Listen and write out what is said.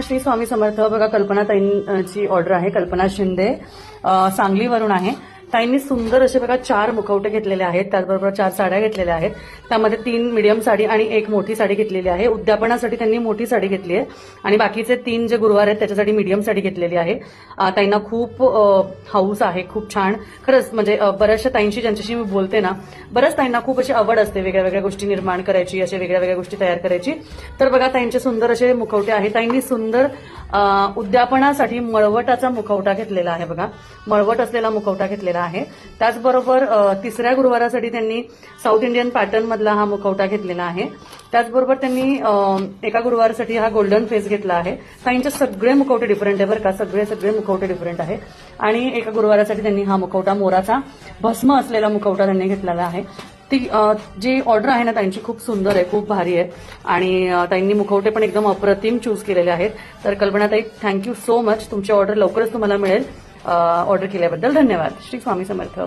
श्री स्वामी समर्थ. बघा, कल्पना ताईंची ऑर्डर आहे. कल्पना शिंदे सांगलीवरून आहे. ताईंनी सुंदर असे बघा 4 मुखवटे घेतलेले आहेत, त्याचबरोबर 4 साड्या घेतलेल्या आहेत. त्यामध्ये 3 मीडियम साडी आणि 1 मोठी साडी घेतलेली आहे. उद्यापनासाठी त्यांनी मोठी साडी घेतली आहे आणि बाकीचे 3 जे गुरुवार आहेत त्याच्यासाठी मीडियम साडी घेतलेली आहे. ताईंना खूप हाऊस आहे, खूप छान. खरंच म्हणजे बऱ्याचशा ताईंशी ज्यांच्याशी मी बोलते ना, बऱ्याच ताईंना खूप अशी आवड असते वेगळ्या वेगळ्या गोष्टी निर्माण करायची, अशा वेगळ्या वेगळ्या गोष्टी तयार करायची. तर बघा, ताईंचे सुंदर असे मुखवटे आहेत. ताईंनी सुंदर उद्यापनासाठी मळवटाचा मुखवटा घेतलेला आहे. बघा, मळवट असलेला मुखवटा घेतलेला आहे. त्याचबरोबर 3ऱ्या गुरुवारासाठी त्यांनी साऊथ इंडियन पॅटर्न मधला हा मुखवटा घेतलेला आहे. त्याचबरोबर त्यांनी एका गुरुवारासाठी हा गोल्डन फेस घेतला आहे. ताईंचे सगळे मुखवटे डिफरंट आहे बरं का, सगळे मुखवटे डिफरंट आहे. आणि एका गुरुवारासाठी त्यांनी हा मुखवटा मोराचा भस्म असलेला मुखवटा त्यांनी घेतलेला आहे. ती जी ऑर्डर आहे ना ताईंची खूप सुंदर आहे, खूप भारी आहे आणि ताईंनी मुखवटे पण एकदम अप्रतिम चूज केलेले आहेत. तर कल्पना ताई, थँक्यू सो मच. तुमची ऑर्डर लवकरच तुम्हाला मिळेल. ऑर्डर केल्याबद्दल धन्यवाद. श्री स्वामी समर्थ.